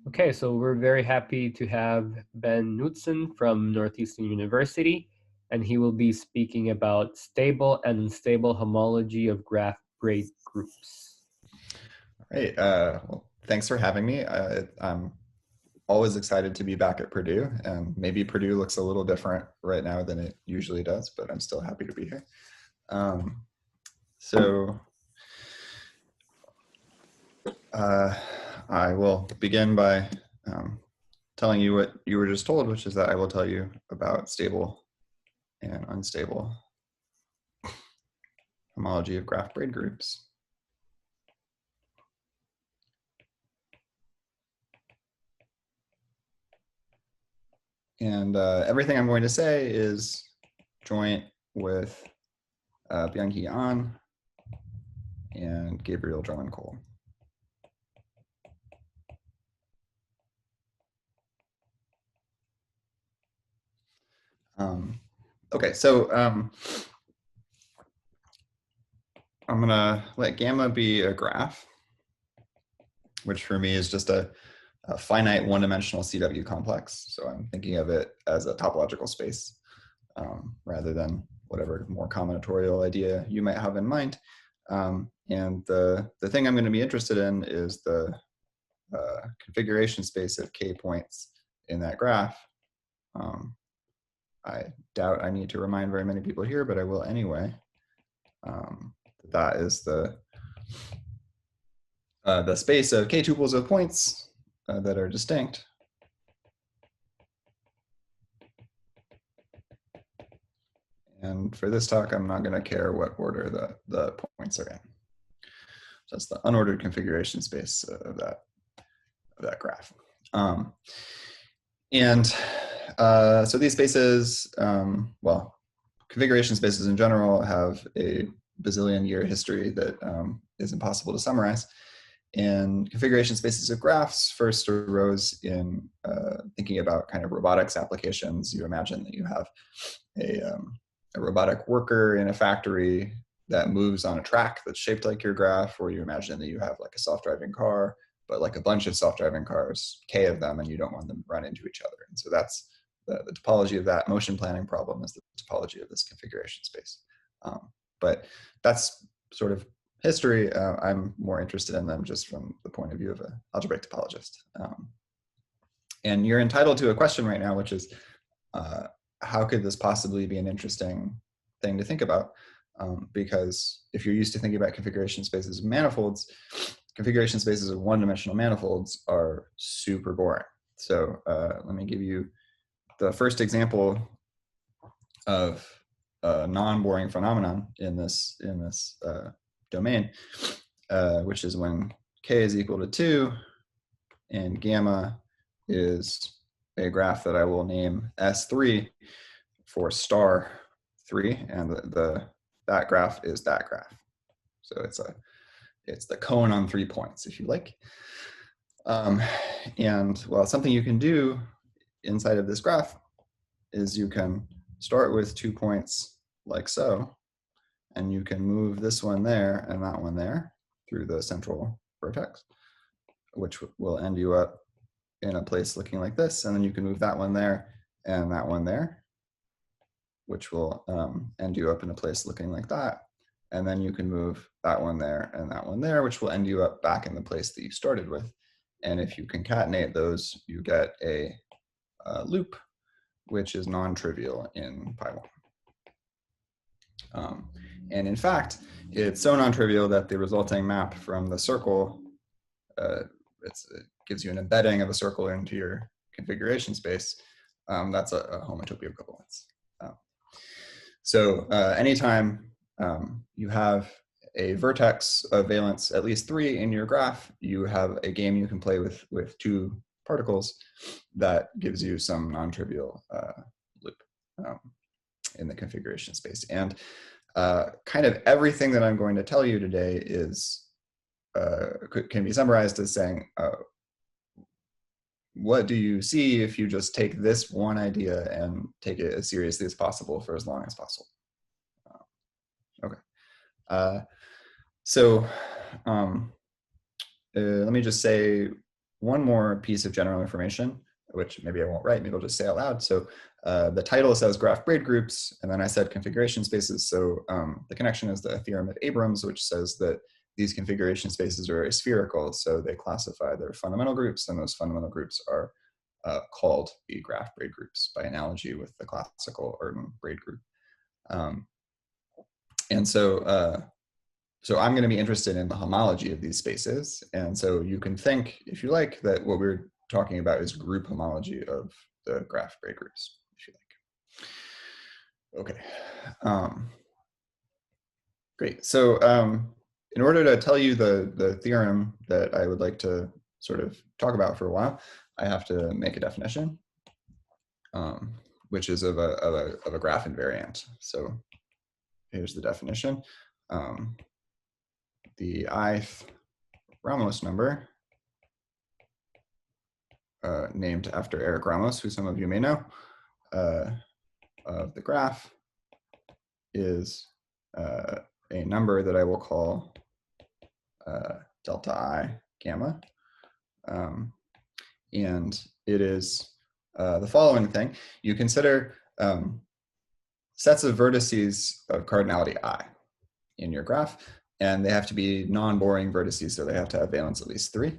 Okay, so we're very happy to have Ben Knudsen from Northeastern University, and he will be speaking about stable and unstable homology of graph braid groups. All right. Well, thanks for having me. I'm always excited to be back at Purdue, and maybe Purdue looks a little different right now than it usually does, but I'm still happy to be here. So I will begin by telling you what you were just told, which is that I will tell you about stable and unstable homology of graph braid groups. And everything I'm going to say is joint with Byung and Gabriel Drummond-Cole. Okay, so I'm gonna let gamma be a graph, which for me is just a finite one-dimensional CW complex. So I'm thinking of it as a topological space rather than whatever more combinatorial idea you might have in mind. And the thing I'm going to be interested in is the configuration space of k points in that graph. I doubt I need to remind very many people here, but I will anyway. That is the space of k tuples of points that are distinct. And for this talk, I'm not going to care what order the points are in. So that's the unordered configuration space of that graph. So these spaces, well, configuration spaces in general have a bazillion year history that is impossible to summarize. And configuration spaces of graphs first arose in thinking about kind of robotics applications. You imagine that you have a robotic worker in a factory that moves on a track that's shaped like your graph, or you imagine that you have like a self-driving car, but like a bunch of self-driving cars, k of them, and you don't want them to run into each other. And so that's the topology of that motion planning problem is the topology of this configuration space. But that's sort of history. I'm more interested in them just from the point of view of an algebraic topologist. And you're entitled to a question right now, which is, how could this possibly be an interesting thing to think about? Because if you're used to thinking about configuration spaces of manifolds, configuration spaces of one-dimensional manifolds are super boring. So let me give you the first example of a non-boring phenomenon in this domain, which is when k is equal to 2 and gamma is a graph that I will name S3 for star 3, and that graph is that graph. So it's the cone on 3 points, if you like. And well, something you can do inside of this graph is you can start with 2 points like so, and you can move this one there and that one there through the central vertex, which will end you up in a place looking like this. And then you can move that one there and that one there, which will end you up in a place looking like that. And then you can move that one there and that one there, which will end you up back in the place that you started with. And if you concatenate those, you get a loop, which is non-trivial in Pi 1. And in fact, it's so non-trivial that the resulting map from the circle, it gives you an embedding of a circle into your configuration space. That's a homotopy equivalence. So anytime you have a vertex of valence at least 3 in your graph, you have a game you can play with 2 particles that gives you some non-trivial loop in the configuration space. And kind of everything that I'm going to tell you today is can be summarized as saying, what do you see if you just take this one idea and take it as seriously as possible for as long as possible? Okay. So let me just say one more piece of general information, which maybe I won't write, maybe I'll just say out loud. So the title says graph braid groups, and then I said configuration spaces. So the connection is the theorem of Abrams, which says that these configuration spaces are spherical. So they classify their fundamental groups, and those fundamental groups are called the graph braid groups by analogy with the classical Artin braid group. And so, so I'm going to be interested in the homology of these spaces. And so you can think, if you like, that what we're talking about is group homology of the graph braid groups, if you like. Okay. Great. So in order to tell you the theorem that I would like to sort of talk about for a while, I have to make a definition, which is of a graph invariant. So here's the definition. The ith Ramos number, named after Eric Ramos, who some of you may know, of the graph is a number that I will call delta I gamma. And it is the following thing. You consider sets of vertices of cardinality I in your graph, and they have to be non-boring vertices, so they have to have valence at least 3.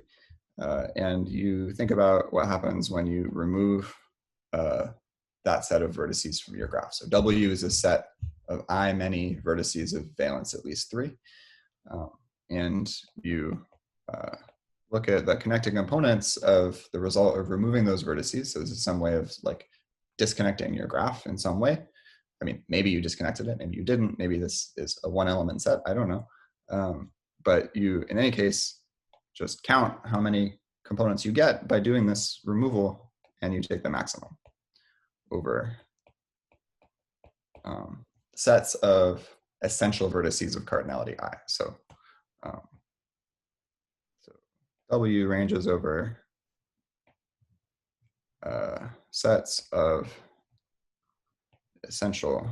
And you think about what happens when you remove that set of vertices from your graph. So W is a set of I many vertices of valence at least 3. And you look at the connecting components of the result of removing those vertices. So this is some way of like disconnecting your graph in some way. I mean, maybe you disconnected it, maybe you didn't, maybe this is a one element set, I don't know. But you, in any case, just count how many components you get by doing this removal, and you take the maximum over sets of essential vertices of cardinality I. So W ranges over sets of essential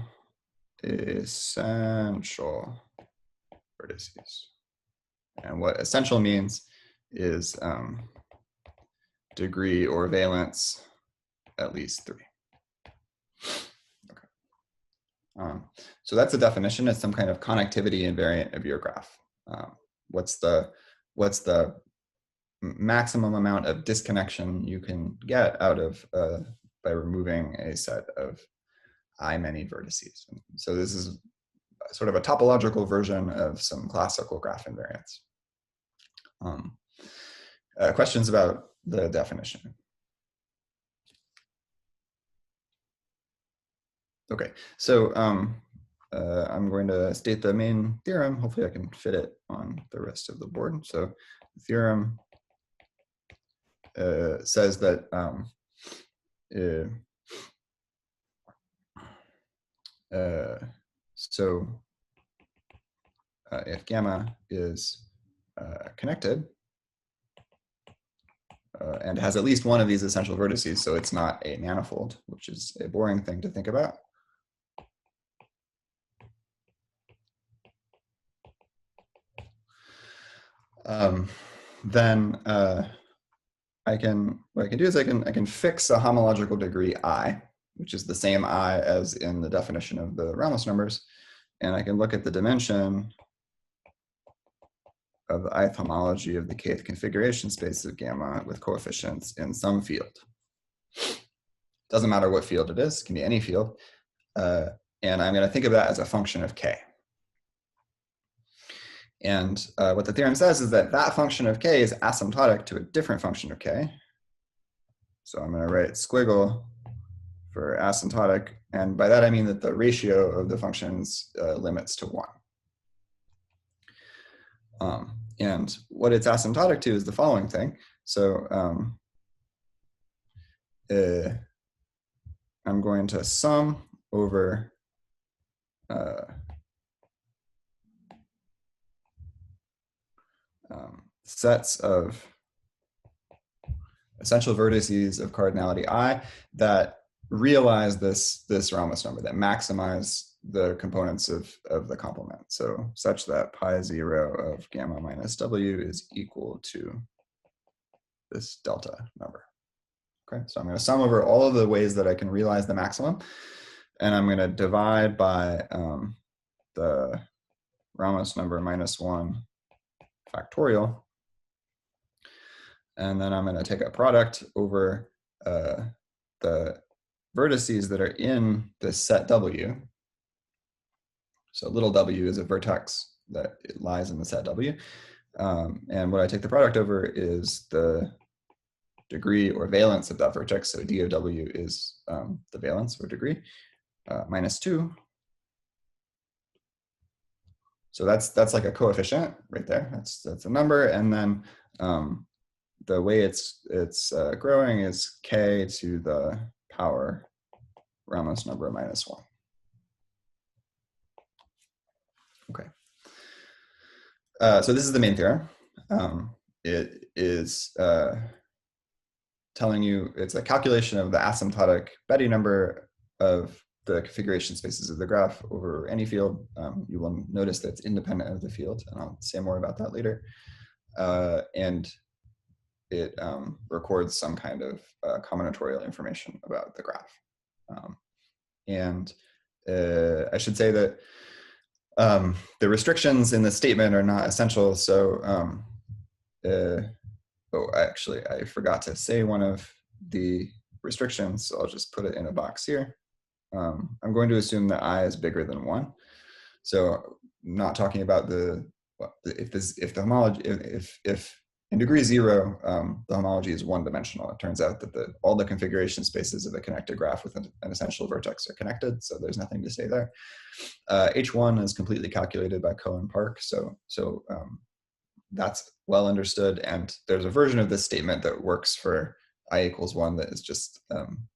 vertices. And what essential means is degree or valence at least 3. Okay. So that's a definition. It's some kind of connectivity invariant of your graph. What's the maximum amount of disconnection you can get out of by removing a set of I many vertices? And so this is sort of a topological version of some classical graph invariants. Questions about the definition? Okay, so I'm going to state the main theorem. Hopefully I can fit it on the rest of the board. So the theorem says that if gamma is connected and has at least one of these essential vertices, so it's not a manifold, which is a boring thing to think about. Then what I can do is I can fix a homological degree I, which is the same I as in the definition of the Ramos numbers, and I can look at the dimension of the ith homology of the kth configuration space of gamma with coefficients in some field. Doesn't matter what field it is, it can be any field, and I'm going to think of that as a function of k. And what the theorem says is that that function of k is asymptotic to a different function of k. So I'm going to write squiggle for asymptotic, and by that I mean that the ratio of the functions limits to 1. And what it's asymptotic to is the following thing. So I'm going to sum over sets of essential vertices of cardinality I that realize this Ramos number, that maximize the components of the complement. So such that pi 0 of gamma minus W is equal to this delta number. Okay, so I'm going to sum over all of the ways that I can realize the maximum, and I'm going to divide by the Ramos number -1 factorial, and then I'm going to take a product over the vertices that are in this set W. So little w is a vertex that it lies in the set W. And what I take the product over is the degree or valence of that vertex. So d of W is the valence or degree, -2. So that's like a coefficient right there. That's a number. And then the way it's growing is k to the power Ramos number -1. Okay. So this is the main theorem. It is telling you it's a calculation of the asymptotic Betti number of the configuration spaces of the graph over any field. You will notice that it's independent of the field, and I'll say more about that later. And it records some kind of combinatorial information about the graph. I should say that the restrictions in the statement are not essential. So, oh, actually, I forgot to say one of the restrictions, so I'll just put it in a box here. I'm going to assume that I is bigger than 1. So, not talking about if the homology, if in degree 0, the homology is one-dimensional. It turns out that all the configuration spaces of a connected graph with an essential vertex are connected, so there's nothing to say there. H1 is completely calculated by Coe and Park, so that's well understood, and there's a version of this statement that works for I = 1 that is just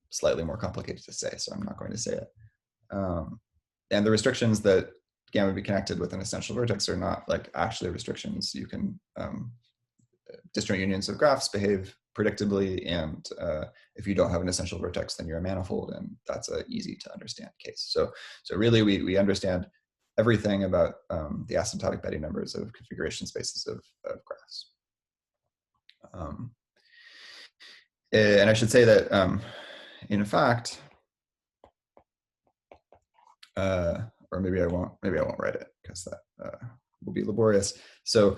slightly more complicated to say, so I'm not going to say it. And the restrictions that gamma be connected with an essential vertex are not like actually restrictions. You can disjoint unions of graphs behave predictably, and if you don't have an essential vertex, then you're a manifold, and that's an easy to understand case. So really we understand everything about the asymptotic Betti numbers of configuration spaces of graphs. And I should say that in fact, or maybe I won't write it because that will be laborious. So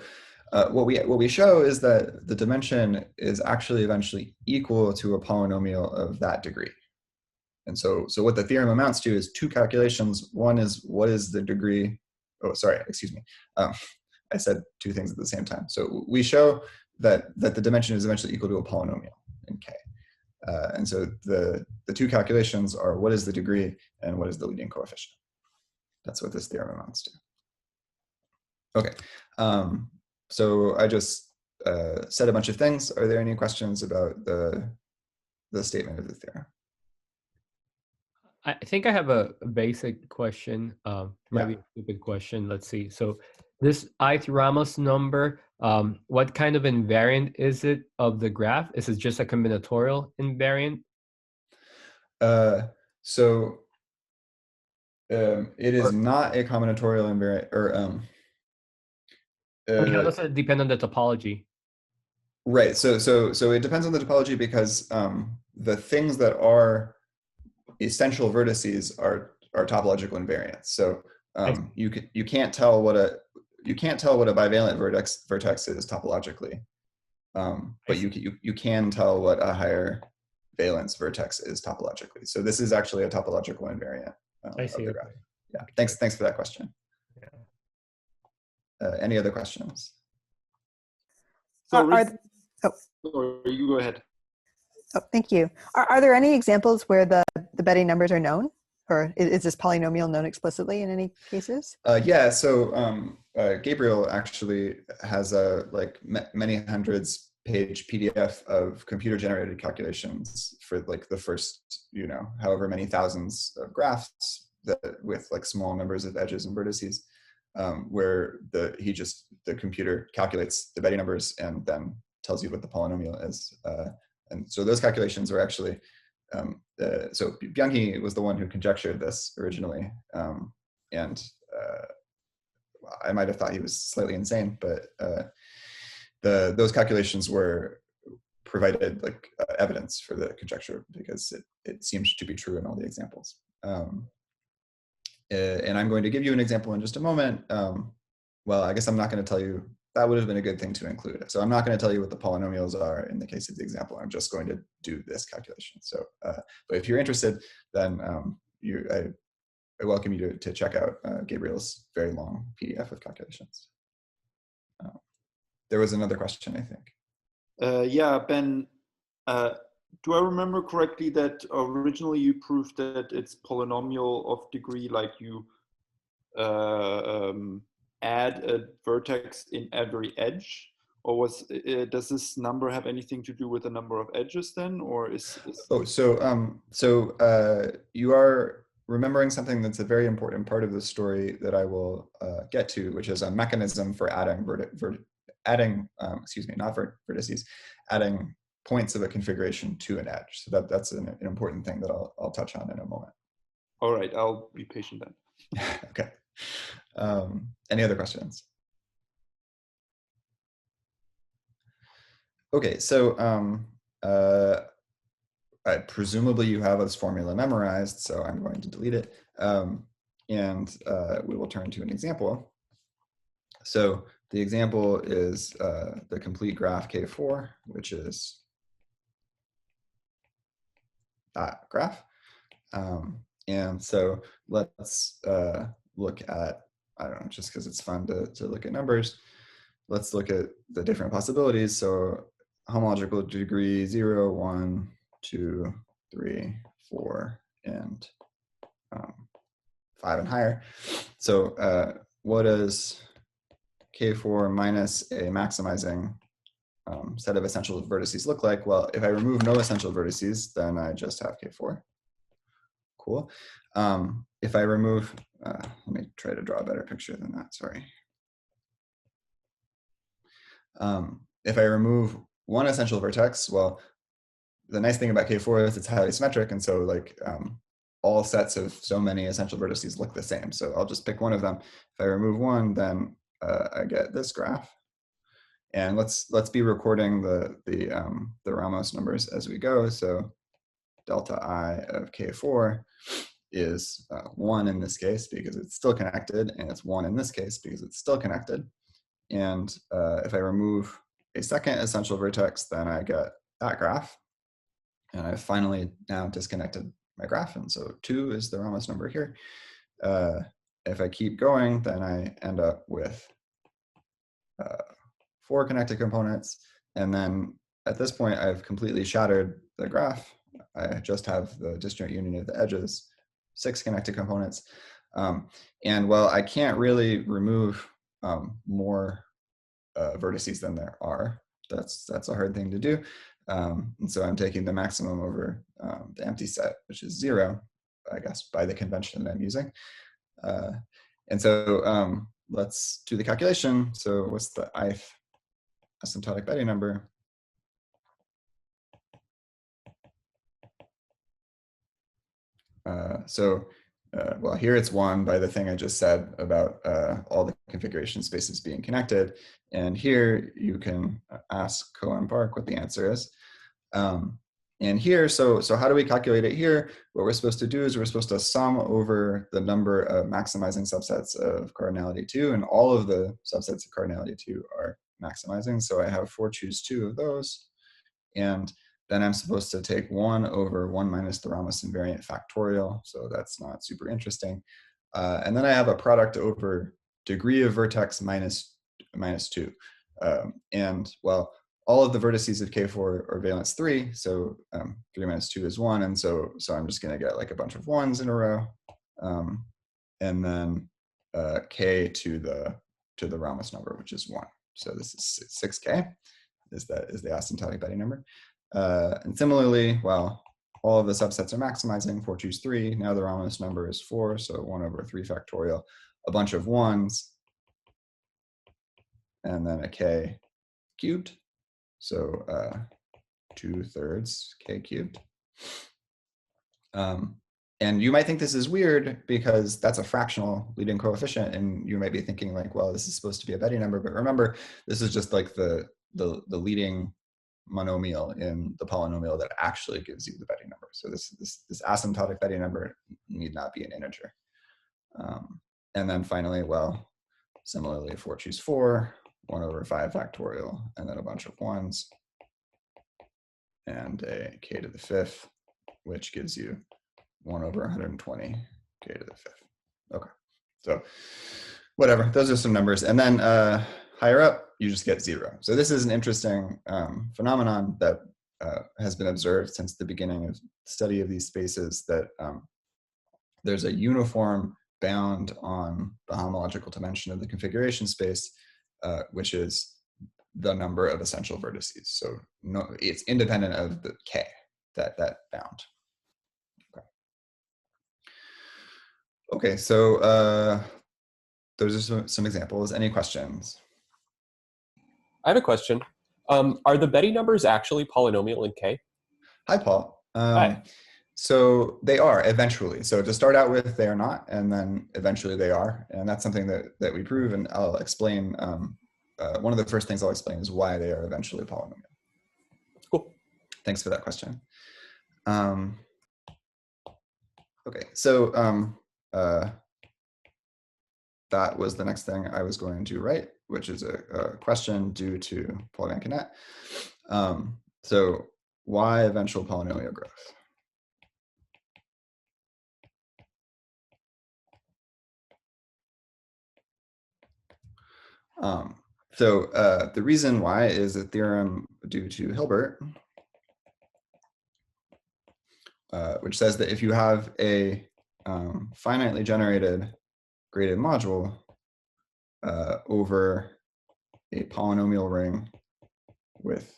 what we show is that the dimension is actually eventually equal to a polynomial of that degree. And so what the theorem amounts to is two calculations. One is what is the degree, oh, sorry, excuse me. I said two things at the same time. So we show that the dimension is eventually equal to a polynomial in K. And so the two calculations are what is the degree and what is the leading coefficient. That's what this theorem amounts to. Okay, so I just said a bunch of things. Are there any questions about the statement of the theorem? I think I have a basic question, maybe a stupid question. Let's see. So this ith Ramos number, what kind of invariant is it of the graph? Is it just a combinatorial invariant? It is not a combinatorial invariant, or how does it depend on the topology? Right. So it depends on the topology because the things that are essential vertices are topological invariants. So you can't tell what a bivalent vertex is topologically, but you can tell what a higher valence vertex is topologically. So this is actually a topological invariant of the graph. Yeah. Thanks for that question. Yeah. Any other questions? So you go ahead. Oh, thank you. Are there any examples where the Betti numbers are known, or is this polynomial known explicitly in any cases? Yeah. So Gabriel actually has a many hundreds page PDF of computer generated calculations for like the first however many thousands of graphs with like small numbers of edges and vertices, where the computer calculates the Betti numbers and then tells you what the polynomial is. And so those calculations are actually, so Byung was the one who conjectured this originally. And I might have thought he was slightly insane, but those calculations were provided like evidence for the conjecture because it seems to be true in all the examples. And I'm going to give you an example in just a moment. Well, I guess I'm not going to tell you, that would have been a good thing to include. So I'm not going to tell you what the polynomials are in the case of the example. I'm just going to do this calculation. So, but if you're interested, then I welcome you to check out Gabriel's very long PDF of calculations. There was another question, I think. Yeah, Ben, do I remember correctly that originally you proved that it's polynomial of degree, like you add a vertex in every edge? Or does this number have anything to do with the number of edges then, or is Oh, so you are remembering something that's a very important part of the story that I will get to, which is a mechanism for adding vertices, adding points of a configuration to an edge. So that's an important thing that I'll touch on in a moment. All right, I'll be patient then. Okay. Any other questions? Okay, so presumably you have this formula memorized, so I'm going to delete it. And we will turn to an example. So the example is the complete graph K4, which is that graph. And so let's look at, I don't know, just because it's fun to look at numbers, let's look at the different possibilities. So homological degree 0, 1, 2, 3, 4, and 5 and higher. So what does K4 minus a maximizing set of essential vertices look like? Well, if I remove no essential vertices, then I just have K4. Cool. If I remove, let me try to draw a better picture than that, sorry. If I remove one essential vertex, well, the nice thing about K4 is it's highly symmetric, and so like all sets of so many essential vertices look the same. So I'll just pick one of them. If I remove one, then I get this graph. And let's be recording the Ramos numbers as we go. So delta I of K4 is 1 in this case because it's still connected, and it's 1 in this case because it's still connected. And if I remove a second essential vertex, then I get that graph. And I've finally now disconnected my graph, and so 2 is the Ramos number here. If I keep going, then I end up with 4 connected components, and then at this point I've completely shattered the graph. I just have the disjoint union of the edges, 6 connected components. And well, I can't really remove more vertices than there are. That's a hard thing to do. And so I'm taking the maximum over the empty set, which is 0, I guess, by the convention that I'm using. And so let's do the calculation. So what's the ith asymptotic Betti number? Well, here it's 1 by the thing I just said about all the configuration spaces being connected. And here you can ask Cohen Park what the answer is. And here, so how do we calculate it here? What we're supposed to do is we're supposed to sum over the number of maximizing subsets of cardinality 2, and all of the subsets of cardinality 2 are maximizing. So I have 4 choose 2 of those. And then I'm supposed to take 1 over 1 minus the Ramos invariant factorial. So that's not super interesting. And then I have a product over degree of vertex minus 2. And well, all of the vertices of K4 are valence 3. So 3 minus 2 is 1. And so I'm just going to get like a bunch of 1s in a row. And then K to the Ramos number, which is 1. So this is 6K is the asymptotic Betti number. And similarly, well, all of the subsets are maximizing, 4 choose 3. Now the Ramos number is 4, so 1 over 3 factorial, a bunch of 1s, and then a K cubed. So 2/3 K cubed. And you might think this is weird because that's a fractional leading coefficient, and you might be thinking like, well, this is supposed to be a Betti number, but remember, this is just like the leading monomial in the polynomial that actually gives you the Betti number. So this asymptotic Betti number need not be an integer. And then finally, well, similarly for choose 4, 1 over 5 factorial, and then a bunch of 1s, and a k to the 5th, which gives you 1 over 120 k to the 5th. Okay, so whatever, those are some numbers. And then higher up, you just get 0. So this is an interesting phenomenon that has been observed since the beginning of study of these spaces, that there's a uniform bound on the homological dimension of the configuration space, which is the number of essential vertices. So no, it's independent of the k, that bound. Okay, so those are some examples. Any questions? I have a question. Are the Betti numbers actually polynomial in K? Hi, Paul. Hi. So they are eventually. So to start out with, they are not, and then eventually they are. And that's something that we prove, and I'll explain. One of the first things I'll explain is why they are eventually polynomial. Cool. Thanks for that question. Okay, so that was the next thing I was going to write, which is a question due to Paul Van Knecht. So why eventual polynomial growth? So the reason why is a theorem due to Hilbert, which says that if you have a finitely generated graded module over a polynomial ring with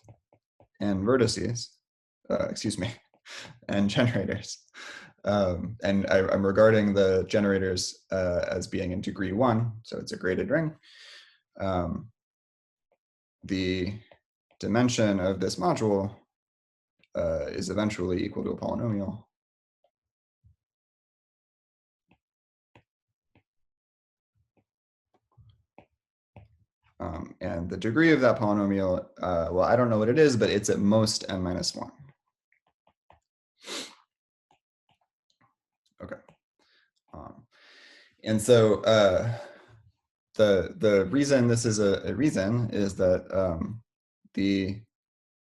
n vertices, n generators, and I'm regarding the generators as being in degree 1, so it's a graded ring. The dimension of this module is eventually equal to a polynomial. And the degree of that polynomial, well, I don't know what it is, but it's at most n minus 1. Okay. And so the reason this is a reason is that the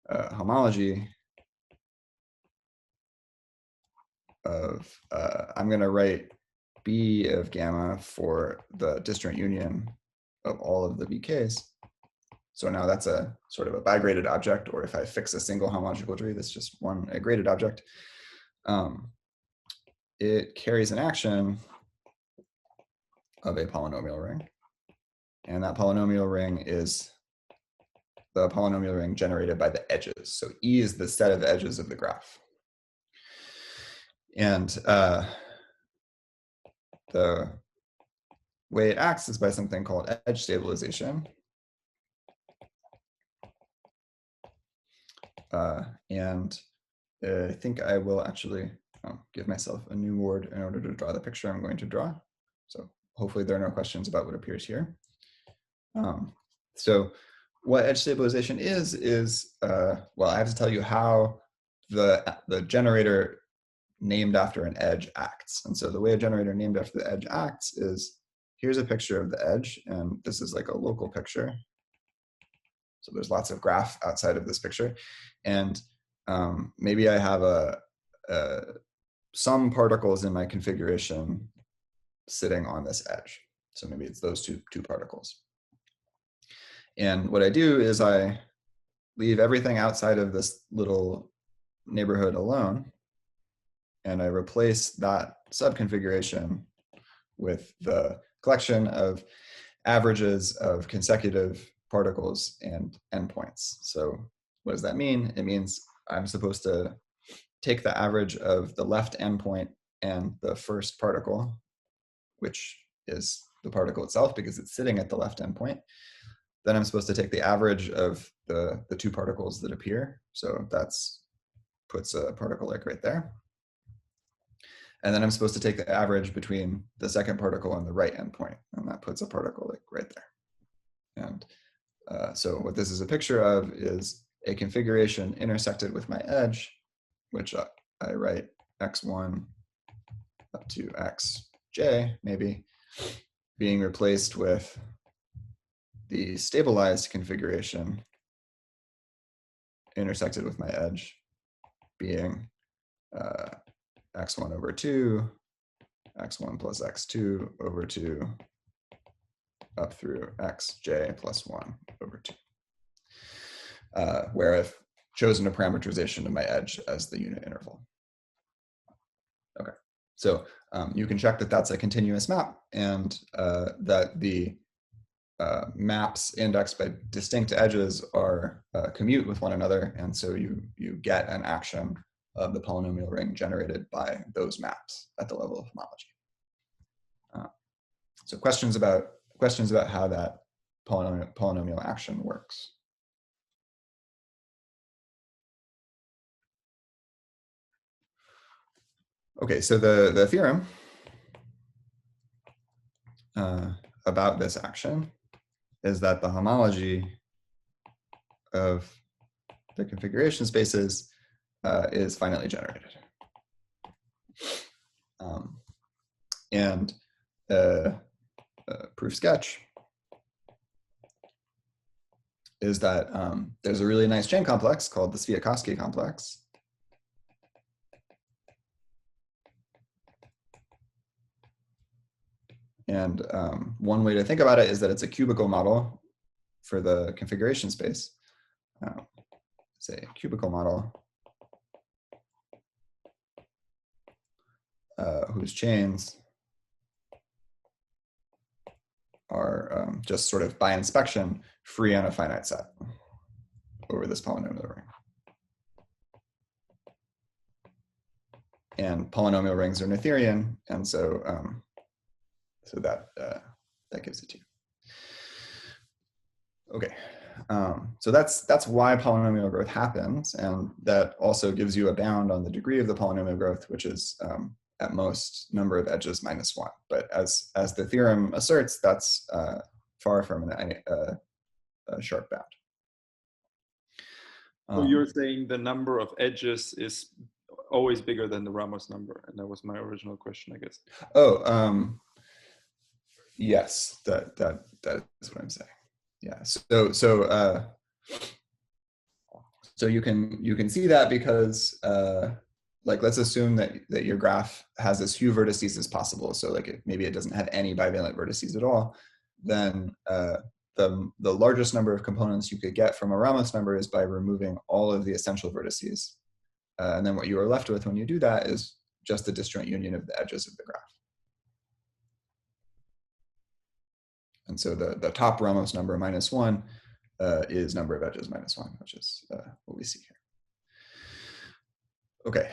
homology of, I'm going to write B of gamma for the disjoint union of all of the BKs. So now that's a sort of a bigraded object, or if I fix a single homological tree, that's just a graded object. It carries an action of a polynomial ring. And that polynomial ring is the polynomial ring generated by the edges. So E is the set of edges of the graph. And the way it acts is by something called edge stabilization. And I think I will actually give myself a new word in order to draw the picture I'm going to draw. So hopefully there are no questions about what appears here. So what edge stabilization is, well, I have to tell you how the generator named after an edge acts. And so the way a generator named after the edge acts is, here's a picture of the edge, and this is like a local picture. So there's lots of graph outside of this picture. And maybe I have some particles in my configuration sitting on this edge. So maybe it's those two particles. And what I do is I leave everything outside of this little neighborhood alone, and I replace that subconfiguration with the collection of averages of consecutive particles and endpoints. So what does that mean? It means I'm supposed to take the average of the left endpoint and the first particle, which is the particle itself because it's sitting at the left endpoint. Then I'm supposed to take the average of the two particles that appear. So that's puts a particle like right there. And then I'm supposed to take the average between the second particle and the right endpoint, and that puts a particle like right there. And so what this is a picture of is a configuration intersected with my edge, which I write x1 up to xj, maybe, being replaced with the stabilized configuration intersected with my edge being x1 over 2, x1 plus x2 over 2, up through xj plus 1 over 2, where I've chosen a parameterization of my edge as the unit interval. Okay, so you can check that that's a continuous map, and that the maps indexed by distinct edges are commute with one another, and so you get an action of the polynomial ring generated by those maps at the level of homology. So questions about how that polynomial action works. Okay, so the theorem about this action is that the homology of the configuration spaces is finitely generated. And proof sketch is that there's a really nice chain complex called the Sviatokovsky complex. And one way to think about it is that it's a cubical model for the configuration space. Say a cubical model whose chains are just sort of by inspection free on a finite set over this polynomial ring. And polynomial rings are Noetherian, and so that gives it to you. Okay, so that's why polynomial growth happens, and that also gives you a bound on the degree of the polynomial growth, which is at most number of edges minus 1. But as the theorem asserts, that's far from a sharp bound. So you're saying the number of edges is always bigger than the Ramos number, and that was my original question, I guess. Oh, yes, that is what I'm saying. Yeah. So you can see that because like let's assume that your graph has as few vertices as possible. So like maybe it doesn't have any bivalent vertices at all. Then the largest number of components you could get from a Ramos number is by removing all of the essential vertices. And then what you are left with when you do that is just the disjoint union of the edges of the graph. And so the top Ramos number minus 1 is number of edges minus 1, which is what we see here. Okay.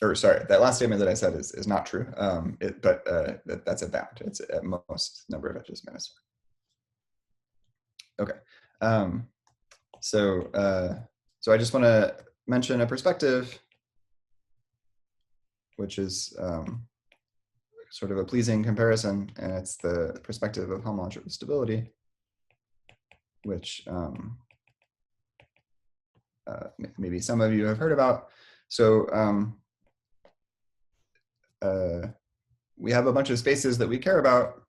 Or sorry, that last statement that I said is not true, but that's a bound. It's at most number of edges minus 1. Okay. So I just want to mention a perspective, which is sort of a pleasing comparison, and it's the perspective of homological stability, which maybe some of you have heard about. So we have a bunch of spaces that we care about,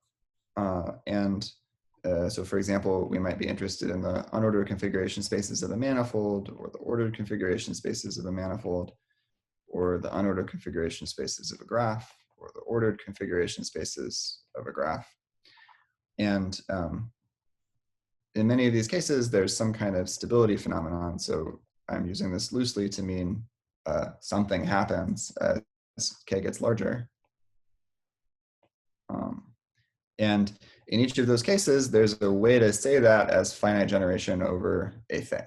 so for example, we might be interested in the unordered configuration spaces of a manifold, or the ordered configuration spaces of a manifold, or the unordered configuration spaces of a graph, or the ordered configuration spaces of a graph. And in many of these cases, there's some kind of stability phenomenon. So I'm using this loosely to mean something happens as k gets larger. And in each of those cases, there's a way to say that as finite generation over a thing.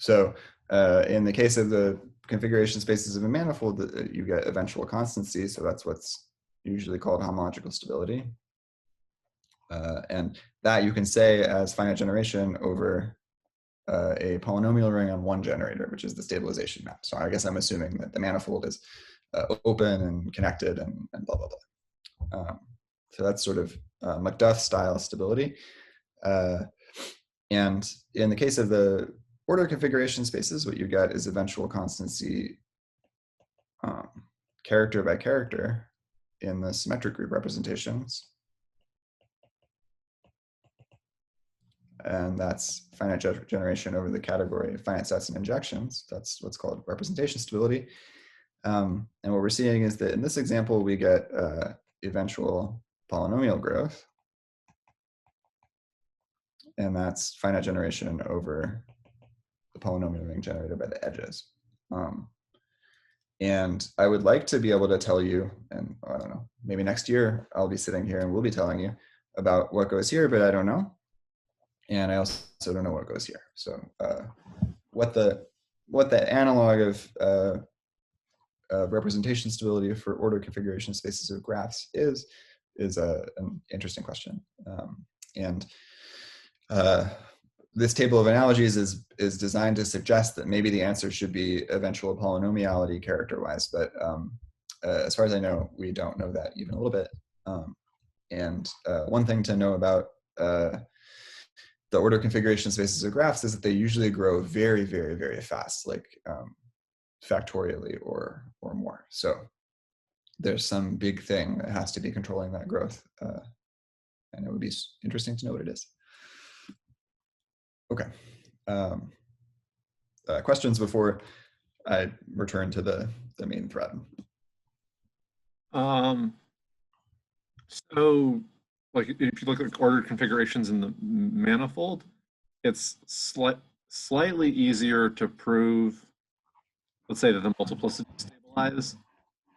So in the case of the configuration spaces of a manifold, you get eventual constancy. So that's what's usually called homological stability. And that you can say as finite generation over a polynomial ring on one generator, which is the stabilization map. So I guess I'm assuming that the manifold is open and connected and blah, blah, blah. So that's sort of Macduff style stability. And in the case of the order configuration spaces, what you get is eventual constancy character by character in the symmetric group representations. And that's finite generation over the category of finite sets and injections. That's what's called representation stability. And what we're seeing is that in this example, we get eventual polynomial growth. And that's finite generation over the polynomial ring generated by the edges. And I would like to be able to tell you, and I don't know, maybe next year I'll be sitting here and we'll be telling you about what goes here, but I don't know. And I also don't know what goes here. So what the analog of representation stability for order configuration spaces of graphs is an interesting question. This table of analogies is designed to suggest that maybe the answer should be eventual polynomiality character-wise, but as far as I know, we don't know that even a little bit. One thing to know about the order configuration spaces of graphs is that they usually grow very, very, very fast, like factorially or more. So there's some big thing that has to be controlling that growth. And it would be interesting to know what it is. Okay. Questions before I return to the main thread? So, like, if you look at ordered configurations in the manifold, it's slightly easier to prove, let's say, that the multiplicity stabilize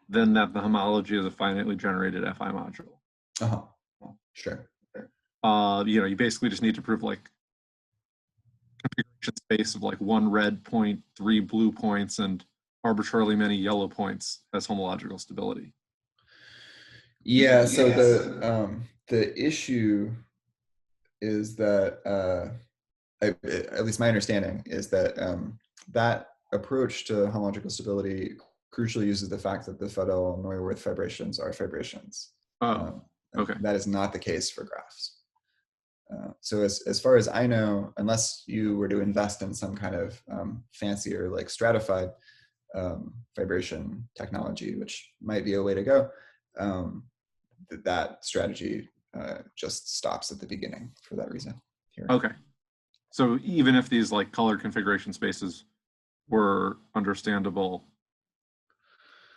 than that the homology is a finitely generated FI module. Sure. You basically just need to prove like configuration space of like 1 red point, 3 blue points, and arbitrarily many yellow points has homological stability. Yeah. So the issue is that at least my understanding is that that approach to homological stability crucially uses the fact that the Fadel-Neuwirth fibrations are fibrations. Okay. That is not the case for graphs. So as far as I know, unless you were to invest in some kind of fancier, like stratified fibration technology, which might be a way to go, that strategy just stops at the beginning for that reason. Here. Okay. So even if these like colored configuration spaces were understandable,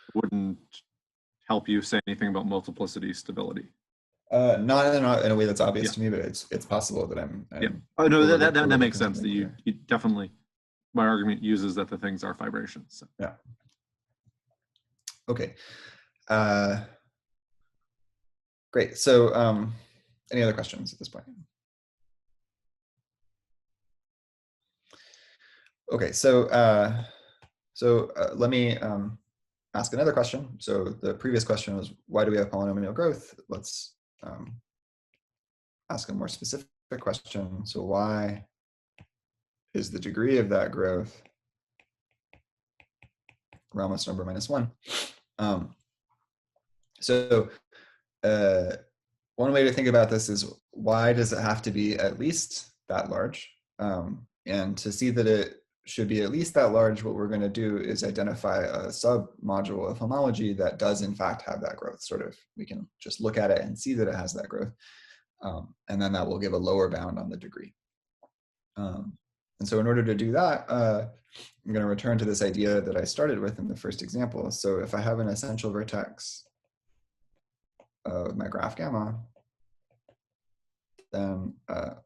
it wouldn't help you say anything about multiplicity stability. Not in a way that's obvious to me, but it's possible that I'm yeah. Oh no, that makes sense. That you definitely, my argument uses that the things are fibrations. So. Yeah. Okay. Great. So any other questions at this point? Okay. So let me ask another question. So the previous question was, why do we have polynomial growth? Let's ask a more specific question. So why is the degree of that growth Ramos number -1? So one way to think about this is, why does it have to be at least that large? And to see that it should be at least that large, what we're going to do is identify a sub-module of homology that does in fact have that growth. Sort of, we can just look at it and see that it has that growth. And then that will give a lower bound on the degree. And so in order to do that, I'm going to return to this idea that I started with in the first example. So if I have an essential vertex of my graph gamma, then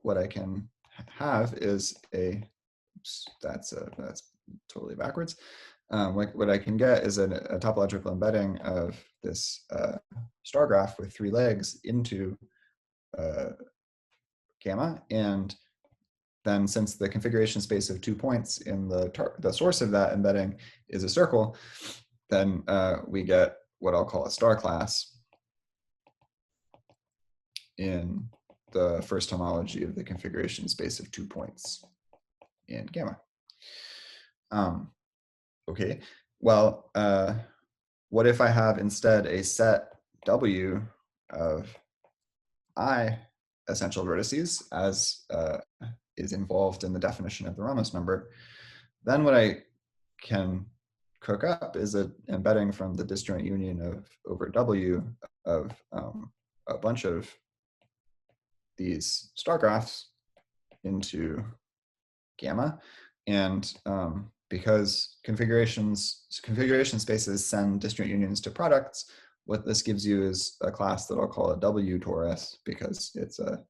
what I can have is that's totally backwards. What I can get is a topological embedding of this star graph with 3 legs into gamma, and then since the configuration space of 2 points in the source of that embedding is a circle, then we get what I'll call a star class in the first homology of the configuration space of 2 points in gamma. Okay, well, what if I have instead a set W of I essential vertices, as is involved in the definition of the Ramos number? Then what I can cook up is an embedding from the disjoint union of over W of a bunch of these star graphs into gamma. And because configuration spaces send disjoint unions to products, what this gives you is a class that I'll call a W torus, because it's the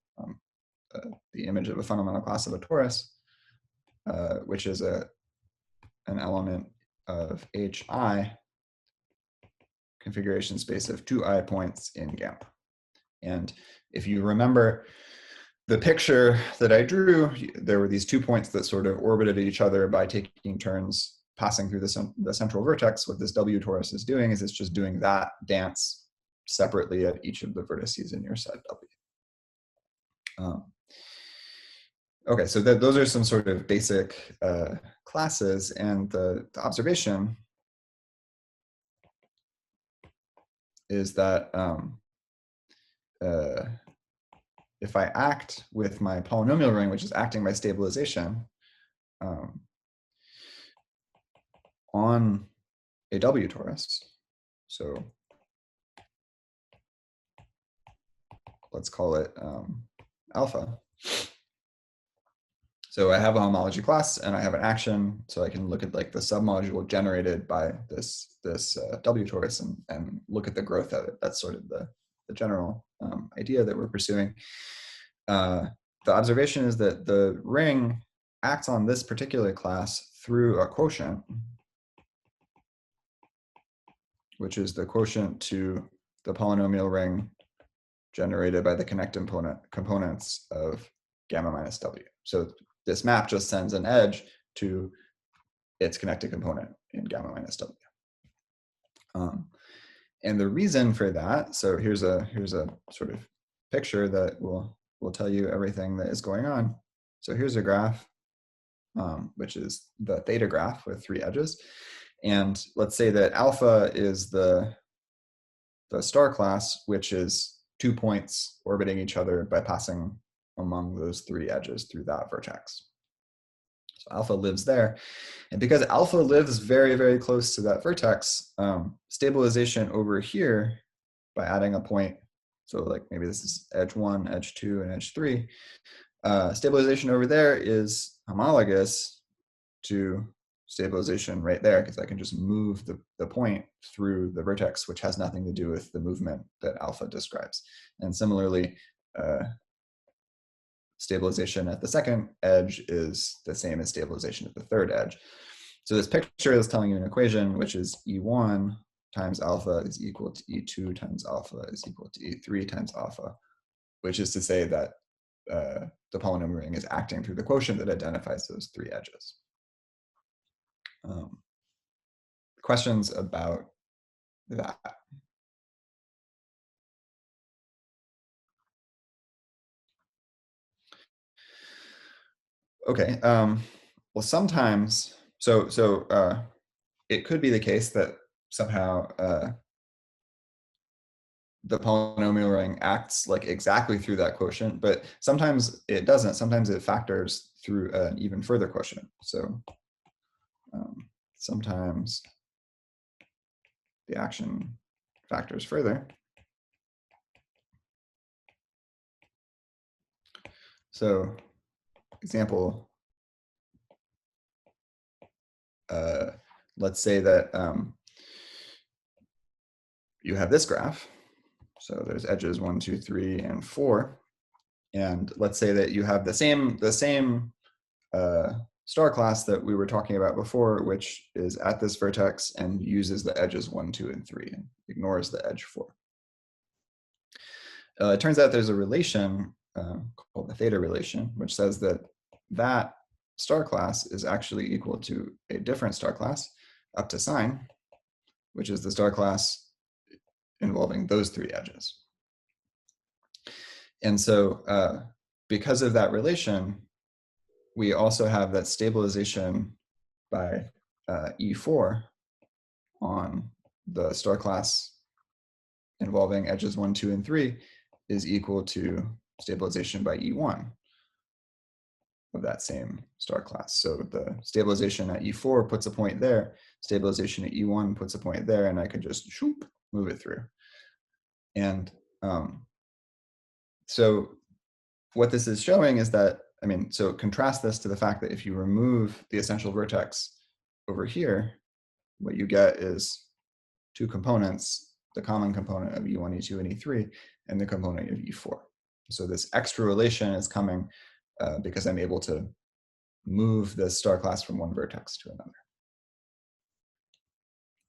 image of a fundamental class of a torus, which is an element of HI configuration space of 2I points in gamma. And if you remember the picture that I drew, there were these 2 points that sort of orbited each other by taking turns passing through the central vertex. What this W torus is doing is it's just doing that dance separately at each of the vertices in your set W. Okay, so those are some sort of basic classes, and the observation is that if I act with my polynomial ring, which is acting by stabilization, on a W torus, so let's call it alpha. So I have a homology class and I have an action, so I can look at like the submodule generated by this W torus and look at the growth of it. That's sort of the general idea that we're pursuing. The observation is that the ring acts on this particular class through a quotient, which is the quotient to the polynomial ring generated by the connected components of gamma minus W. So this map just sends an edge to its connected component in gamma minus W. And the reason for that, so here's a sort of picture that will tell you everything that is going on. So here's a graph, which is the theta graph with 3 edges. And let's say that alpha is the star class, which is 2 points orbiting each other by passing among those 3 edges through that vertex. So alpha lives there. And because alpha lives very, very close to that vertex, stabilization over here by adding a point, so like maybe this is edge 1, edge 2, and edge 3, stabilization over there is homologous to stabilization right there, because I can just move the point through the vertex, which has nothing to do with the movement that alpha describes. And similarly, stabilization at the second edge is the same as stabilization at the third edge. So this picture is telling you an equation, which is E1 times alpha is equal to E2 times alpha is equal to E3 times alpha, which is to say that the polynomial ring is acting through the quotient that identifies those 3 edges. Questions about that? Okay, well, sometimes, so it could be the case that somehow the polynomial ring acts like exactly through that quotient, but sometimes it doesn't. Sometimes it factors through an even further quotient. So sometimes the action factors further. So example, let's say that you have this graph. So there's edges 1, 2, 3, and 4. And let's say that you have the same star class that we were talking about before, which is at this vertex and uses the edges 1, 2, and 3 and ignores the edge 4. It turns out there's a relation called the Theta Relation, which says that that star class is actually equal to a different star class up to sign, which is the star class involving those 3 edges. And so because of that relation, we also have that stabilization by E4 on the star class involving edges 1, 2, and 3 is equal to stabilization by E1 of that same star class. So the stabilization at E4 puts a point there, stabilization at E1 puts a point there, and I can just shoop, move it through. And so what this is showing is that, I mean, so contrast this to the fact that if you remove the essential vertex over here, what you get is two components, the common component of E1, E2, and E3, and the component of E4. So this extra relation is coming because I'm able to move the star class from one vertex to another.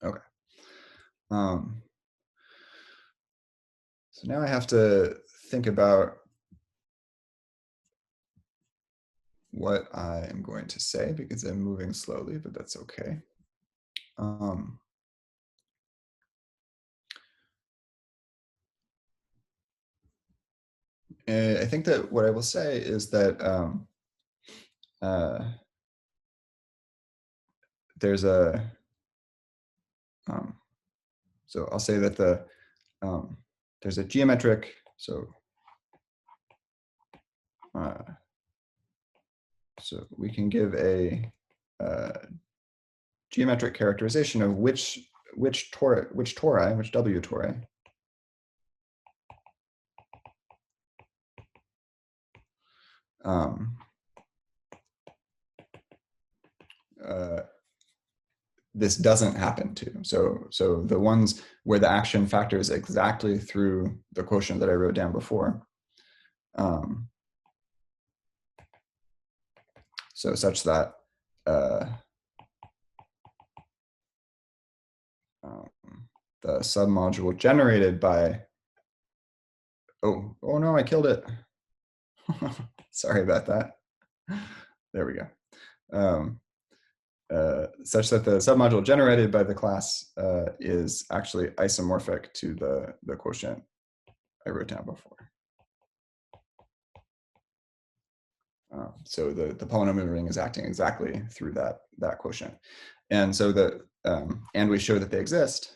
Okay. So now I have to think about what I am going to say because I'm moving slowly, but that's okay. I think that what I will say is that there's a, so I'll say that there's a geometric, so we can give a geometric characterization of which tori, which W tori this doesn't happen to. So the ones where the action factors exactly through the quotient that I wrote down before. So such that the submodule generated by, oh no, I killed it. Sorry about that. There we go. Such that the submodule generated by the class is actually isomorphic to the quotient I wrote down before. So the polynomial ring is acting exactly through that quotient. And so and we show that they exist.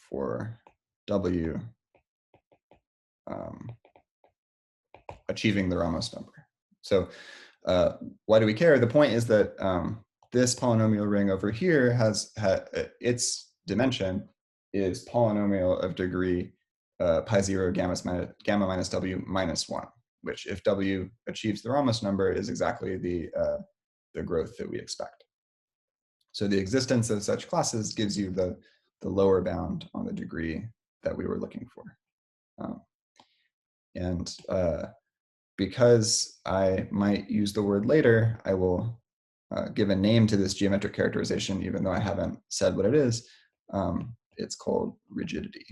For W achieving the Ramos number. So why do we care? The point is that this polynomial ring over here has its dimension is polynomial of degree pi 0 gamma minus W minus 1, which if W achieves the Ramos number is exactly the growth that we expect. So the existence of such classes gives you the lower bound on the degree that we were looking for. Because I might use the word later, I will give a name to this geometric characterization, even though I haven't said what it is. It's called rigidity.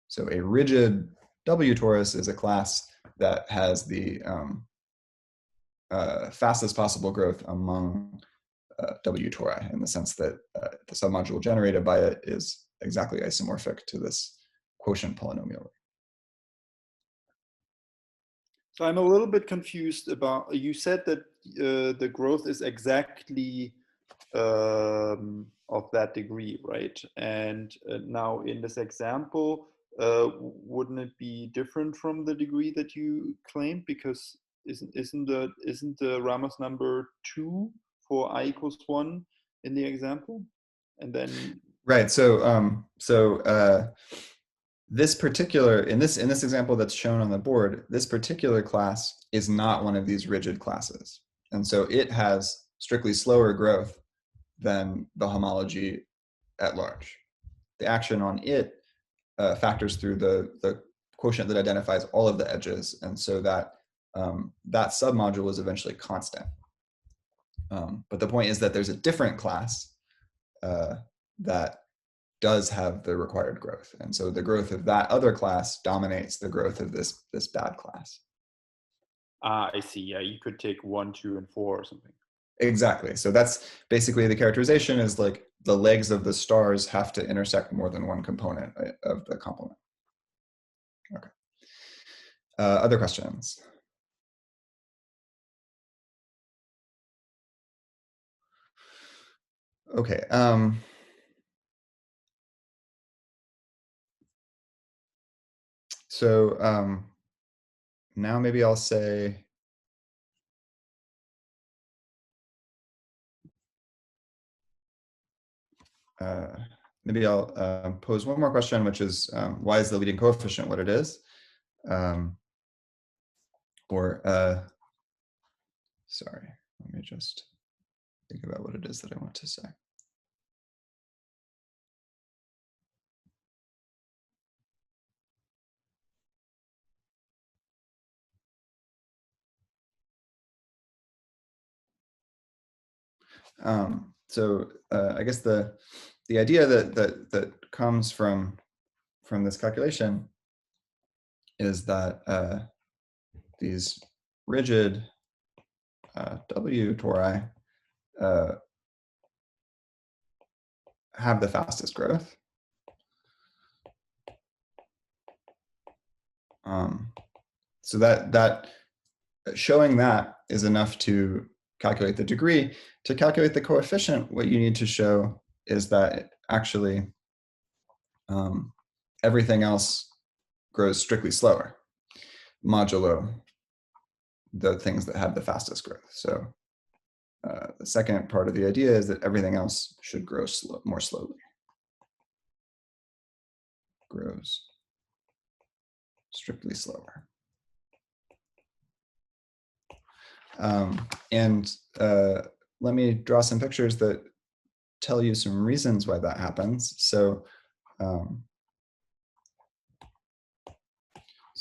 So a rigid W torus is a class that has the fastest possible growth among W tori, in the sense that the submodule generated by it is exactly isomorphic to this quotient polynomial. So I'm a little bit confused about, you said that the growth is exactly of that degree, right? And now in this example, wouldn't it be different from the degree that you claimed? Because isn't the Ramos number 2 for I equals 1 in the example? And then right. So this particular, in this example that's shown on the board, this particular class is not one of these rigid classes. And so it has strictly slower growth than the homology at large. The action on it factors through the quotient that identifies all of the edges. And so that submodule is eventually constant. But the point is that there's a different class that does have the required growth. And so the growth of that other class dominates the growth of this bad class. I see. Yeah, you could take 1, 2, and 4 or something. Exactly. So that's basically the characterization is like the legs of the stars have to intersect more than one component of the complement. Okay. Other questions? Okay. So now maybe I'll say, maybe I'll pose one more question, which is, why is the leading coefficient what it is? Sorry, let me just think about what it is that I want to say. I guess the idea that comes from this calculation is that these rigid W tori have the fastest growth. So that showing that is enough to calculate the degree. To calculate the coefficient, what you need to show is that actually everything else grows strictly slower, modulo the things that have the fastest growth. So the second part of the idea is that everything else should grow more slowly. Grows strictly slower. Let me draw some pictures that tell you some reasons why that happens. So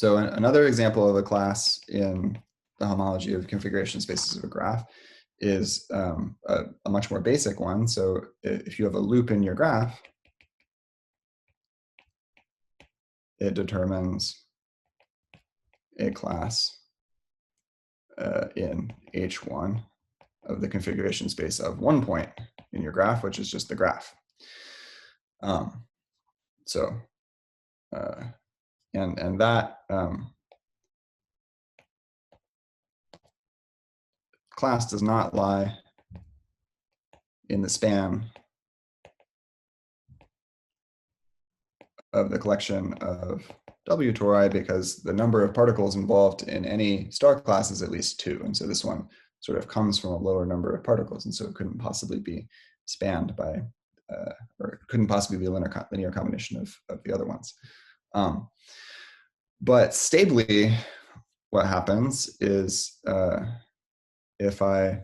another example of a class in the homology of configuration spaces of a graph is a much more basic one. So if you have a loop in your graph, it determines a class in H1 of the configuration space of one point in your graph, which is just the graph. And that class does not lie in the span of the collection of W tori, because the number of particles involved in any star class is at least 2. And so this one sort of comes from a lower number of particles. And so it couldn't possibly be spanned by, or it couldn't possibly be a linear combination of the other ones. But stably, what happens is if I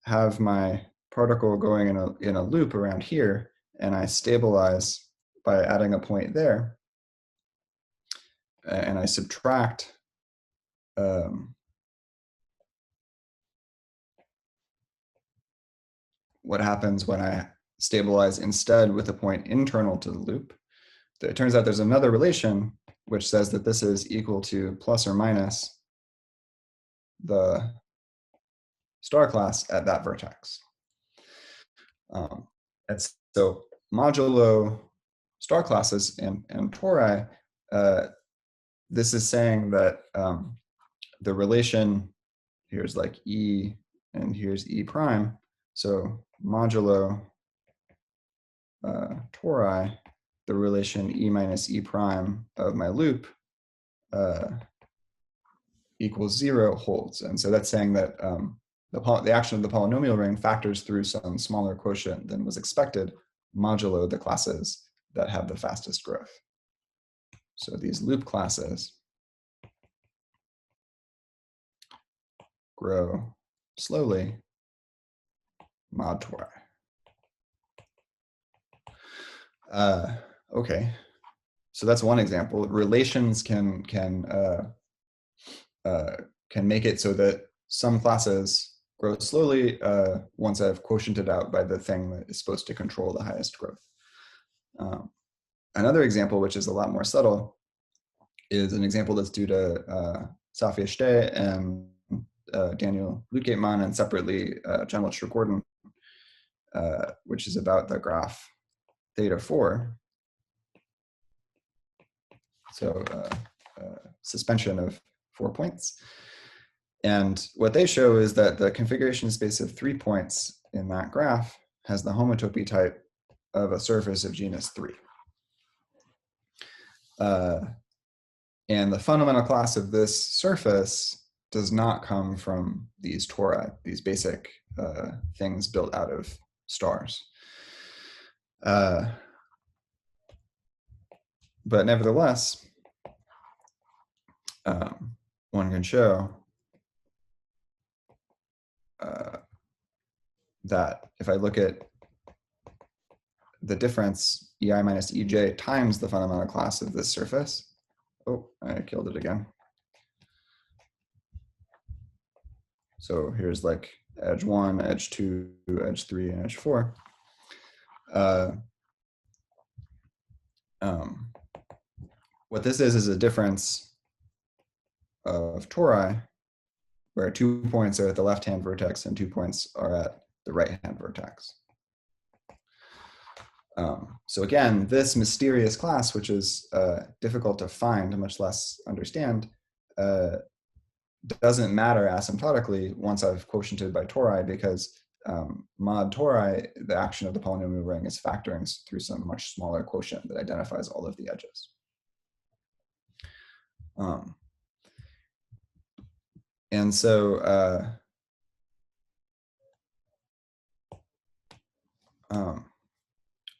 have my particle going in a loop around here, and I stabilize by adding a point there, and I subtract what happens when I stabilize instead with a point internal to the loop. It turns out there's another relation which says that this is equal to plus or minus the star class at that vertex. And so modulo star classes and tori, this is saying that the relation, here's like E and here's E prime. So modulo tori, the relation E minus E prime of my loop equals 0 holds. And so that's saying that the action of the polynomial ring factors through some smaller quotient than was expected modulo the classes that have the fastest growth. So these loop classes grow slowly mod tori. Okay, so that's one example. Relations can make it so that some classes grow slowly once I've quotiented out by the thing that is supposed to control the highest growth. Another example, which is a lot more subtle, is an example that's due to Safia Shtay and Daniel Lutgateman, and separately John Wiltshire-Gordon, which is about the graph theta 4. So suspension of 4 points. And what they show is that the configuration space of 3 points in that graph has the homotopy type of a surface of genus 3. And the fundamental class of this surface does not come from these tori, these basic things built out of stars. But nevertheless, one can show that if I look at the difference EI minus EJ times the fundamental class of this surface, oh, I killed it again. So here's like edge 1, edge 2, edge 3, and edge 4. What this is a difference of tori, where 2 points are at the left-hand vertex and 2 points are at the right-hand vertex. So again, this mysterious class, which is difficult to find, much less understand, doesn't matter asymptotically once I've quotiented by tori, because mod tori, the action of the polynomial ring, is factoring through some much smaller quotient that identifies all of the edges. And so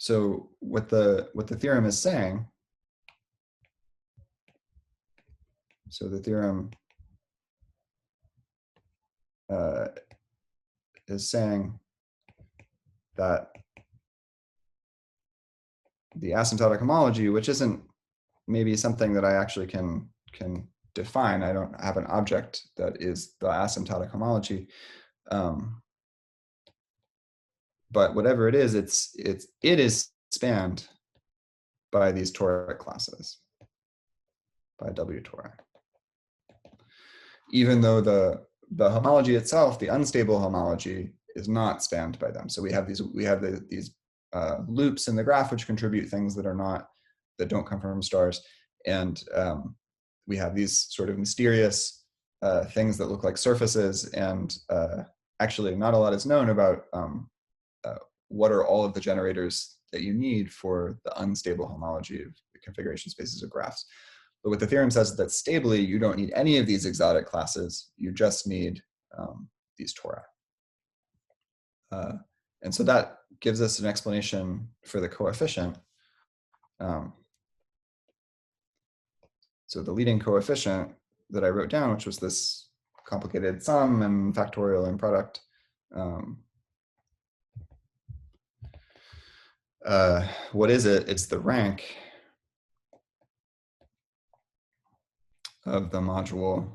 so what the theorem is saying, so the theorem is saying that the asymptotic homology, which isn't maybe something that I actually can define, I don't have an object that is the asymptotic homology, but whatever it is, it is spanned by these toric classes, by W tori. Even though the homology itself, the unstable homology, is not spanned by them. So we have these loops in the graph which contribute things that don't come from stars, and we have these sort of mysterious things that look like surfaces, and actually not a lot is known about what are all of the generators that you need for the unstable homology of the configuration spaces of graphs. But what the theorem says is that stably, you don't need any of these exotic classes. You just need these tori. And so that gives us an explanation for the coefficient. So the leading coefficient that I wrote down, which was this complicated sum and factorial and product, what is it? It's the rank of the module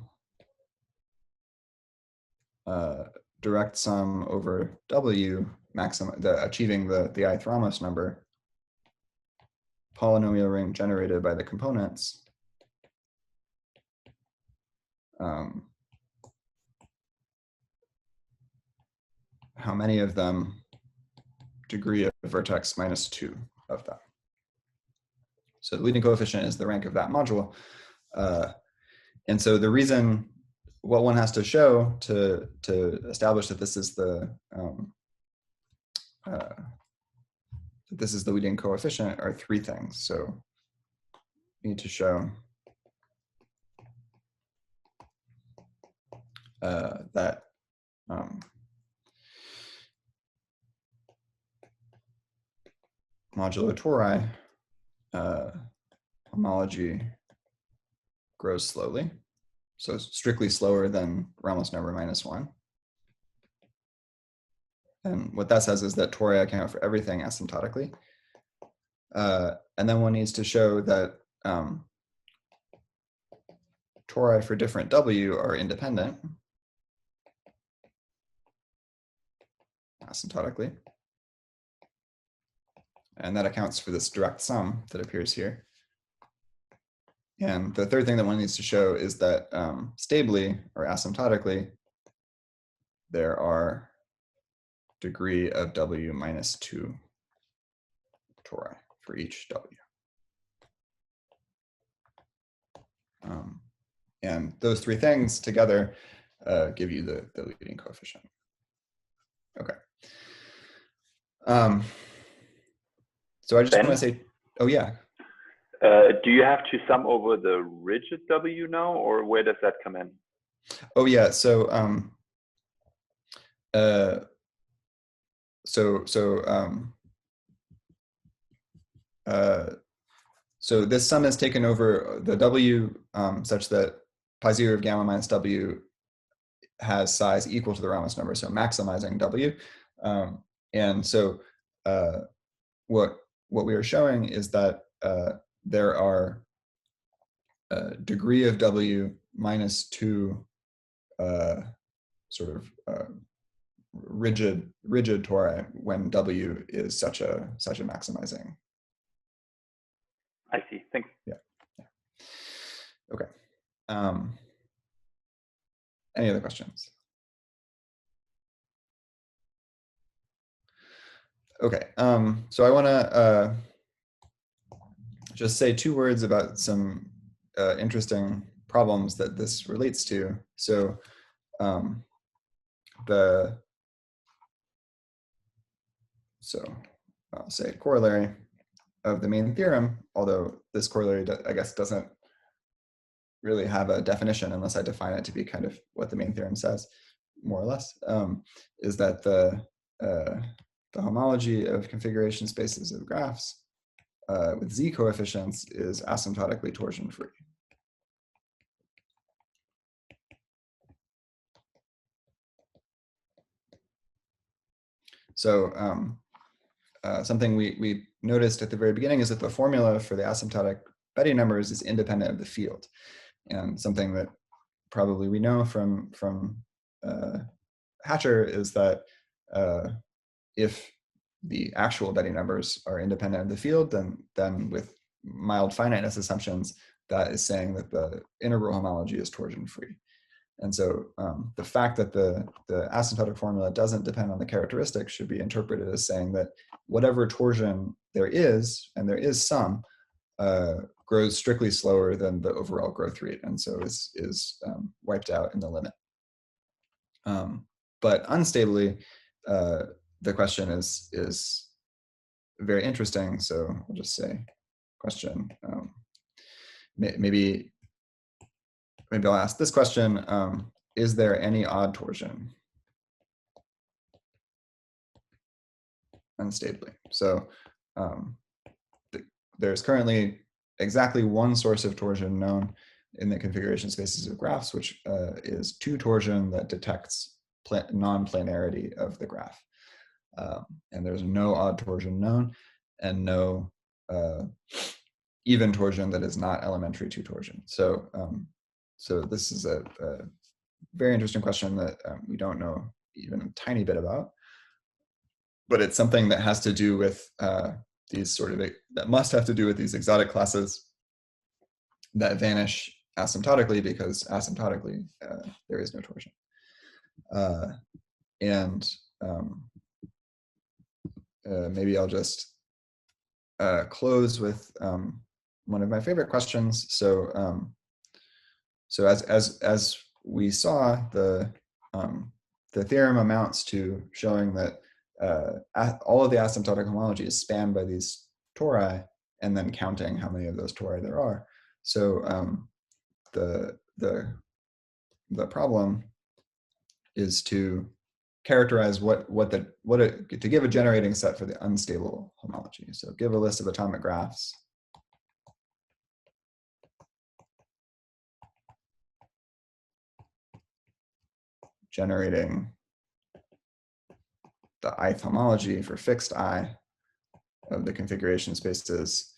direct sum over W, achieving the ith Ramos number, polynomial ring generated by the components, how many of them, degree of vertex minus 2 of them. So the leading coefficient is the rank of that module. And so the reason, what one has to show to establish that this is the leading coefficient are 3 things. So we need to show that modulo tori homology grows slowly, so strictly slower than Ramos number minus 1. And what that says is that tori account for everything asymptotically. And then one needs to show that tori for different W are independent asymptotically. And that accounts for this direct sum that appears here. And the third thing that one needs to show is that stably or asymptotically, there are degree of W minus 2 tori for each W. And those 3 things together give you the leading coefficient. Okay. So I just Ben? want to say, oh yeah. Do you have to sum over the rigid W now, or where does that come in? Oh yeah. So so this sum is taken over the W such that pi 0 of gamma minus W has size equal to the Ramos number, so maximizing W. And so what we are showing is that there are degree of W minus 2 sort of rigid tori when W is such a maximizing. I see. Thanks. Yeah. Okay. Any other questions? Okay. So I want to just say 2 words about some interesting problems that this relates to. So I'll say corollary of the main theorem, although this corollary, I guess, doesn't really have a definition unless I define it to be kind of what the main theorem says, more or less, is that the homology of configuration spaces of graphs with z coefficients is asymptotically torsion free. So something we noticed at the very beginning is that the formula for the asymptotic Betti numbers is independent of the field, and something that probably we know from Hatcher is that if the actual Betti numbers are independent of the field, then with mild finiteness assumptions, that is saying that the integral homology is torsion free. And so the fact that the asymptotic formula doesn't depend on the characteristics should be interpreted as saying that whatever torsion there is, and there is some, grows strictly slower than the overall growth rate, and so is wiped out in the limit. But unstably, the question is very interesting. So I'll just say question. Maybe I'll ask this question. Is there any odd torsion unstably? So there's currently exactly one source of torsion known in the configuration spaces of graphs, which is 2 torsion that detects non-planarity of the graph. And there's no odd torsion known, and no even torsion that is not elementary to torsion. So so this is a very interesting question that we don't know even a tiny bit about, but it's something that has to do with these sort of, that must have to do with these exotic classes that vanish asymptotically, because asymptotically there is no torsion. Maybe I'll just close with one of my favorite questions. So so as we saw, the theorem amounts to showing that all of the asymptotic homology is spanned by these tori, and then counting how many of those tori there are. So the problem is to characterize to give a generating set for the unstable homology. So give a list of atomic graphs generating the ith homology for fixed I of the configuration spaces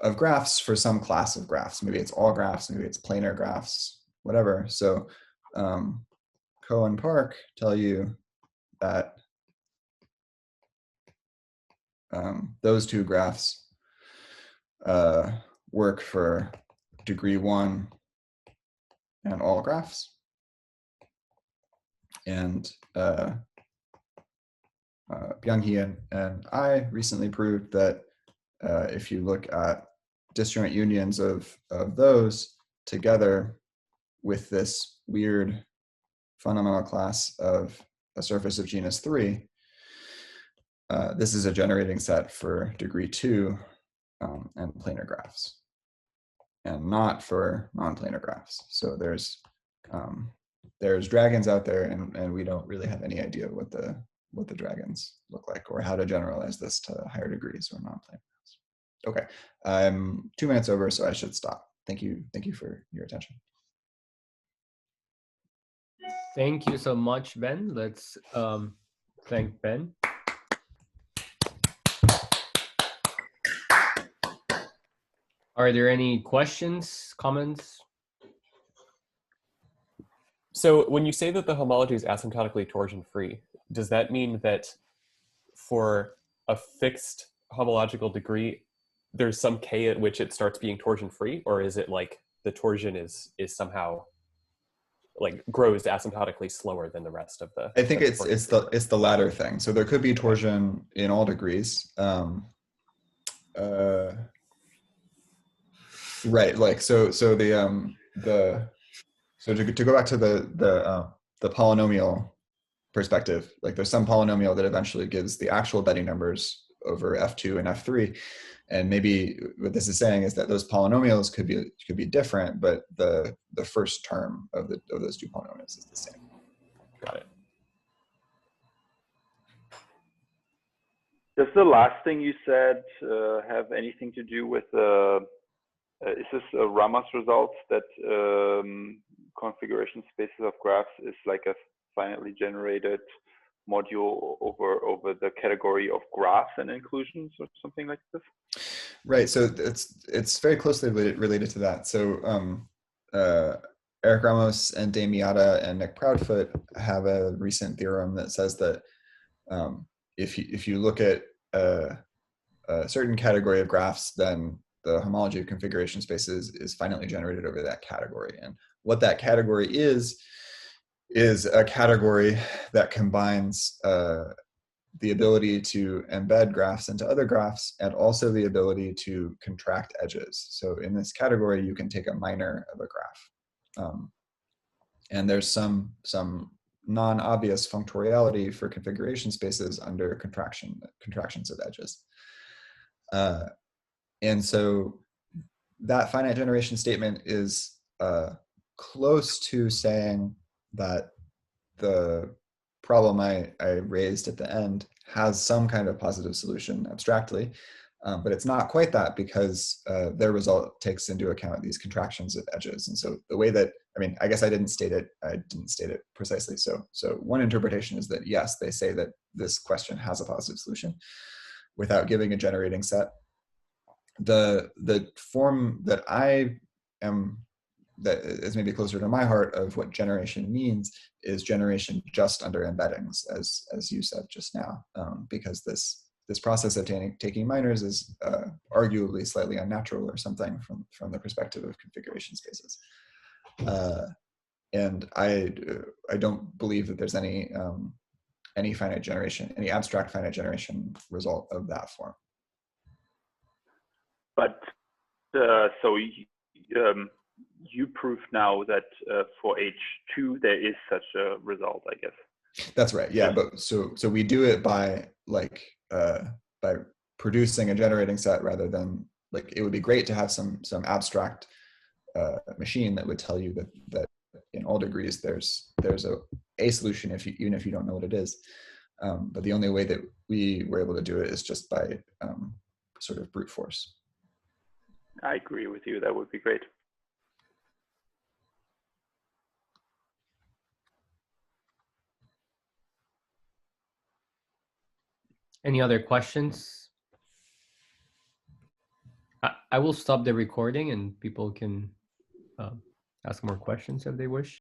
of graphs for some class of graphs. Maybe it's all graphs, maybe it's planar graphs, whatever. So Coe and Park tell you that those 2 graphs work for degree 1 and all graphs. And Byung and I recently proved that if you look at disjoint unions of those together with this weird fundamental class of a surface of genus 3, this is a generating set for degree 2 and planar graphs, and not for non-planar graphs. So there's dragons out there, and we don't really have any idea what the dragons look like or how to generalize this to higher degrees or non-planar graphs. Okay, I'm 2 minutes over, so I should stop. Thank you for your attention. Thank you so much, Ben. Let's thank Ben. Are there any questions, comments? So when you say that the homology is asymptotically torsion-free, does that mean that for a fixed homological degree, there's some k at which it starts being torsion-free, or is it like the torsion is somehow like grows asymptotically slower than the rest of the? I think it's the latter thing. So there could be torsion in all degrees. Right. Like so to go back to the polynomial perspective, like there's some polynomial that eventually gives the actual Betti numbers over F2 and F3. And maybe what this is saying is that those polynomials could be different, but the first term of those two polynomials is the same. Got it. Does the last thing you said have anything to do with is this a Ramas results that configuration spaces of graphs is like a finitely generated module over the category of graphs and inclusions or something like this? Right. So it's very closely related to that. So Eric Ramos and Dave Miata and Nick Proudfoot have a recent theorem that says that if you look at a certain category of graphs, then the homology of configuration spaces is finitely generated over that category. And what that category is a category that combines the ability to embed graphs into other graphs and also the ability to contract edges. So in this category, you can take a minor of a graph. And there's some non-obvious functoriality for configuration spaces under contractions of edges. And so that finite generation statement is close to saying that the problem I raised at the end has some kind of positive solution abstractly, but it's not quite that because their result takes into account these contractions of edges. And so the way that, I guess I didn't state it precisely. So one interpretation is that yes, they say that this question has a positive solution without giving a generating set. The form that that is maybe closer to my heart of what generation means is generation just under embeddings, as you said just now, because this process of taking minors is arguably slightly unnatural or something from the perspective of configuration spaces. And I don't believe that there's any finite generation, any abstract finite generation result of that form. But so you prove now that for H2 there is such a result, I guess. That's right. Yeah, but so we do it by by producing a generating set rather than like it would be great to have some abstract machine that would tell you that in all degrees there's a solution even if you don't know what it is. But the only way that we were able to do it is just by sort of brute force. I agree with you. That would be great. Any other questions? I will stop the recording and people can ask more questions if they wish.